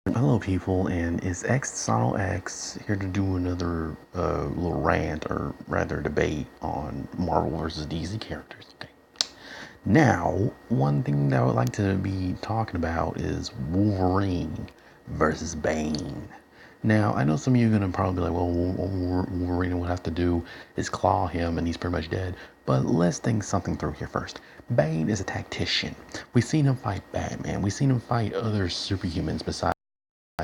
Hello, people, and it's X Sono X here to do another little rant, or rather debate on Marvel versus DC characters. Okay. Now, one thing that I would like to be talking about is Wolverine versus Bane. Now, I know some of you are gonna probably be like, "Well, Wolverine would have to do is claw him, and he's pretty much dead." But let's think something through here first. Bane is a tactician. We've seen him fight Batman. We've seen him fight other superhumans besides.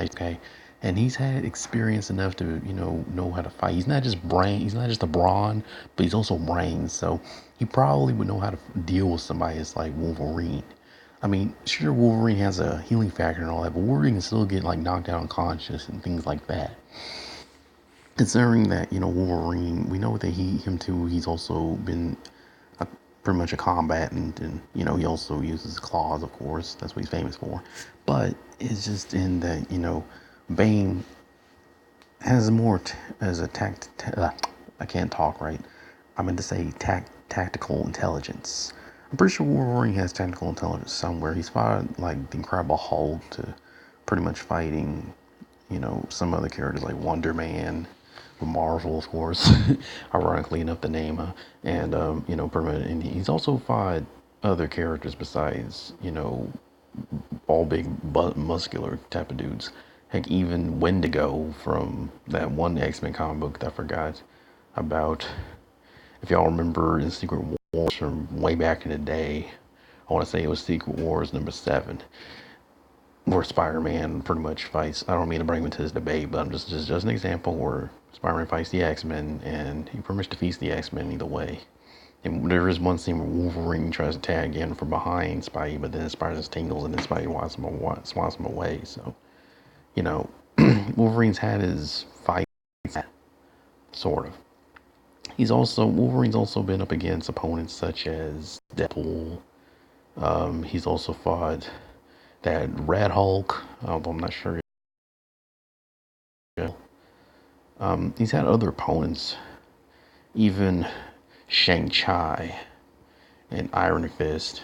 Okay, and he's had experience enough to know how to fight. He's not just brain. He's not just a brawn, but he's also brains. So he probably would know how to deal with somebody that's like Wolverine. I mean, sure, Wolverine has a healing factor and all that, but Wolverine can still get like knocked out unconscious and things like that. Considering that Wolverine, we know that him too. He's also been pretty much a combatant, and he also uses claws, of course. That's what he's famous for. But it's just in that Bane has more as a I can't talk right. I meant to say tactical intelligence. I'm pretty sure Wolverine has tactical intelligence somewhere. He's fought like the Incredible Hulk to pretty much fighting, some other characters like Wonder Man, Marvel, of course, ironically enough, the name, and pretty much, and he's also fought other characters besides, all big, muscular type of dudes. Heck, even Wendigo from that one X-Men comic book that I forgot about. If y'all remember in Secret Wars from way back in the day, I want to say it was Secret Wars #7, where Spider-Man pretty much fights. I don't mean to bring him into this debate, but I'm just an example where Spider-Man fights the X-Men, and he pretty much defeats the X-Men either way. And there is one scene where Wolverine tries to tag in from behind Spidey, but then Spidey just tingles and then Spidey swats him away. So, you know, Wolverine's had his fight, sort of. Wolverine's also been up against opponents such as Deadpool. He's also fought that Red Hulk, although I'm not sure. He's had other opponents, even Shang-Chi and Iron Fist.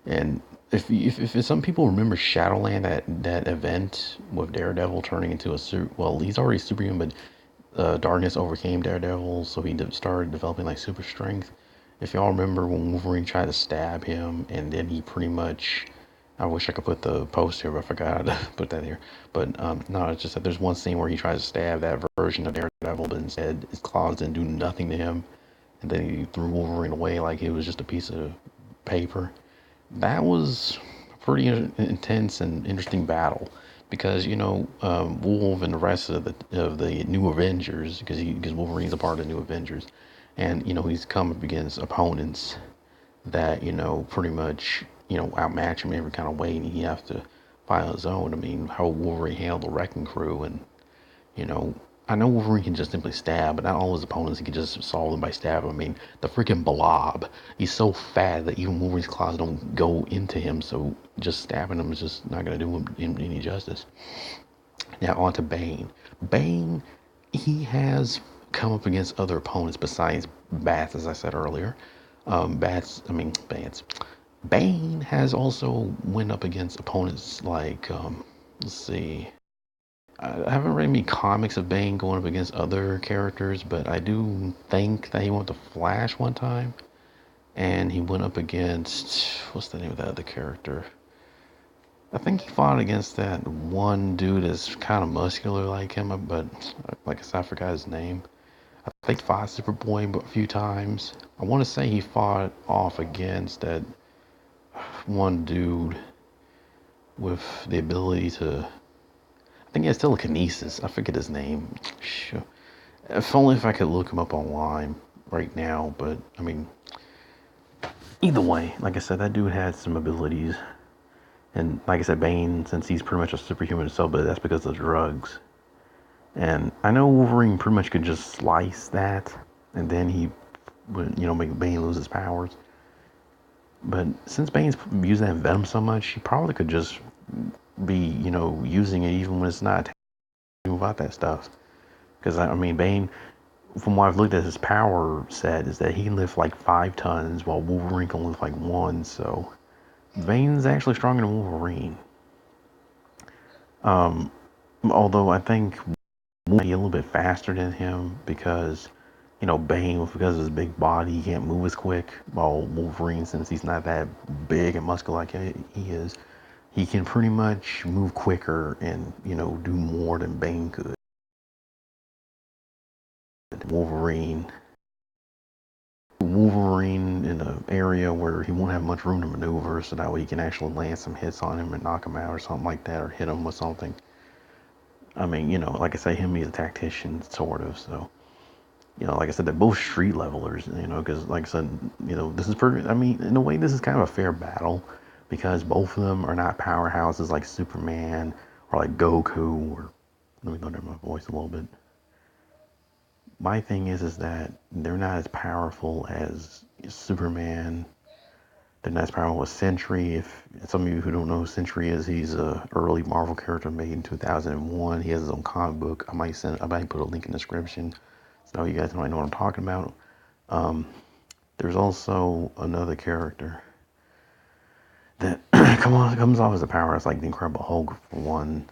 And if some people remember Shadowland, that event with Daredevil turning into a he's already superhuman, but darkness overcame Daredevil, so he started developing like super strength. If y'all remember when Wolverine tried to stab him, and then he pretty much, I wish I could put the post here, but I forgot to put that here. But no, it's just that there's one scene where he tries to stab that version of Daredevil, but instead his claws didn't do nothing to him, and then he threw Wolverine away like it was just a piece of paper. That was a pretty intense and interesting battle because Wolf and the rest of the New Avengers, because Wolverine's a part of the New Avengers, and he's come up against opponents that pretty much outmatch him in every kind of way, and he has to fight on his own. I mean, how Wolverine handled the Wrecking Crew, and you know, I know Wolverine can just simply stab, but not all his opponents he can just solve them by stabbing. I mean, the freaking Blob, he's so fat that even Wolverine's claws don't go into him, so just stabbing him is just not going to do him any justice. Now, on to Bane. Bane, he has come up against other opponents besides Bats, as I said earlier. Bats. Bane has also went up against opponents like, let's see, I haven't read any comics of Bane going up against other characters, but I do think that he went to Flash one time, and he went up against, what's the name of that other character? I think he fought against that one dude that's kind of muscular like him, but like I said, I forgot his name. I think he fought Superboy a few times. I want to say he fought off against that one dude with the ability to, I think he has telekinesis. I forget his name. Sure. If only if I could look him up online right now, but I mean, either way, like I said, that dude had some abilities. And like I said, Bane, since he's pretty much a superhuman himself, but that's because of drugs. And I know Wolverine pretty much could just slice that, and then he would, make Bane lose his powers. But since Bane's using that venom so much, he probably could just be, using it even when it's not without that stuff. Because I mean, Bane, from what I've looked at his power set, is that he can lift like 5 tons, while Wolverine can lift like 1. So Bane's actually stronger than Wolverine. Um, Although I think might be a little bit faster than him because, Bane, because of his big body, he can't move as quick. While Wolverine, since he's not that big and muscular like he is, he can pretty much move quicker and, do more than Bane could. Wolverine, Wolverine in an area where he won't have much room to maneuver, so that way he can actually land some hits on him and knock him out or something like that, or hit him with something. I mean, like I say, him, he's a tactician, sort of, so. Like I said, they're both street levelers, because, like I said, this is pretty, I mean, in a way, this is kind of a fair battle because both of them are not powerhouses like Superman or like Goku or, let me lower my voice a little bit. My thing is that they're not as powerful as Superman. They're not as powerful as Sentry. If some of you who don't know who Sentry is, he's a early Marvel character made in 2001. He has his own comic book. I might put a link in the description so you guys might know what I'm talking about. Um, There's also another character that comes off as a powerhouse, like the Incredible Hulk for one.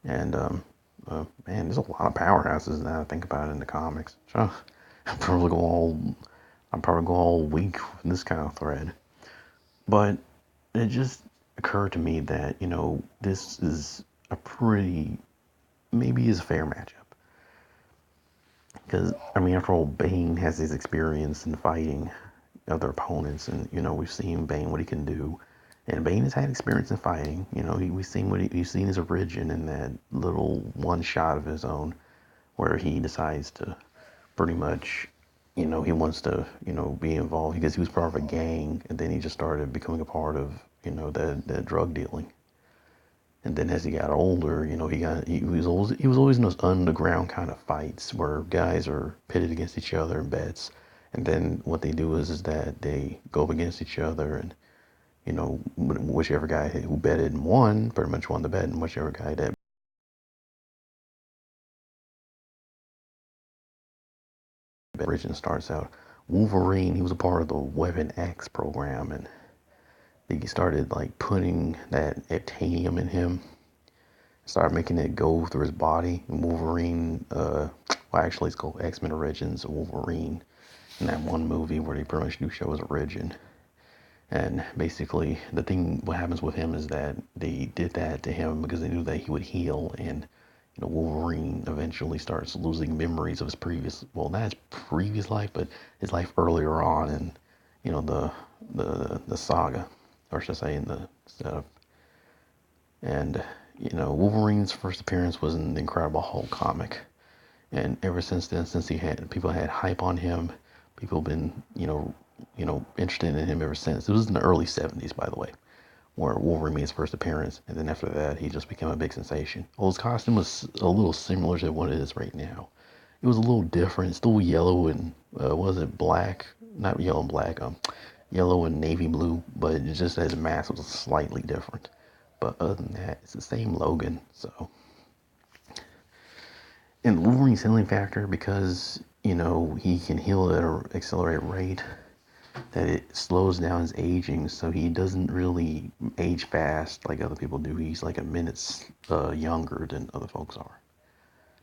And man, there's a lot of powerhouses now I think about it in the comics. So I'm probably go all week with this kind of thread. But it just occurred to me that this is a pretty maybe is a fair matchup because I mean after all, Bane has his experience in fighting other opponents, and we've seen Bane what he can do, and Bane has had experience in fighting. We've seen we've seen his origin in that little one shot of his own, where he decides to pretty much, he wants to, be involved because he was part of a gang, and then he just started becoming a part of, the drug dealing. And then as he got older, he was always in those underground kind of fights where guys are pitted against each other in bets. And then what they do is that they go up against each other, and whichever guy who betted and won pretty much won the bet, and whichever guy that origin starts out. Wolverine, he was a part of the Weapon X program, and they started like putting that titanium in him, started making it go through his body. And Wolverine, well, actually, it's called X-Men Origins Wolverine. In that one movie where they pretty much do show his origin. And basically, what happens with him is that they did that to him because they knew that he would heal, and Wolverine eventually starts losing memories of his previous, well, not his previous life, but his life earlier on in, the saga, or should I say, in the setup. And Wolverine's first appearance was in the Incredible Hulk comic, and ever since then, since people had hype on him, people have been interested in him ever since. It was in the early '70s, by the way, where Wolverine made his first appearance, and then after that, he just became a big sensation. Well, his costume was a little similar to what it is right now. It was a little different, still yellow and was it black? Not yellow and black, yellow and navy blue, but it just his mask was slightly different. But other than that, it's the same Logan. So, and Wolverine's healing factor, because he can heal at an accelerated rate, that it slows down his aging, so he doesn't really age fast like other people do. He's like a minute younger than other folks are.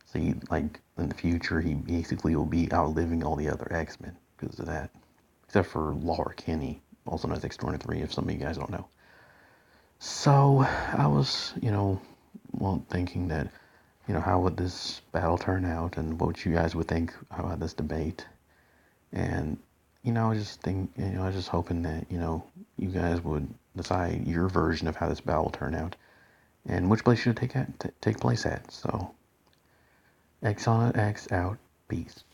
So he, like in the future, he basically will be outliving all the other X-Men because of that, except for Laura Kinney, also known as X-23, if some of you guys don't know. So I was, well, thinking that, how would this battle turn out, and what you guys would think about this debate. And I was just hoping that you guys would decide your version of how this battle will turn out, and which place should it take place at. So, X on X out. Peace.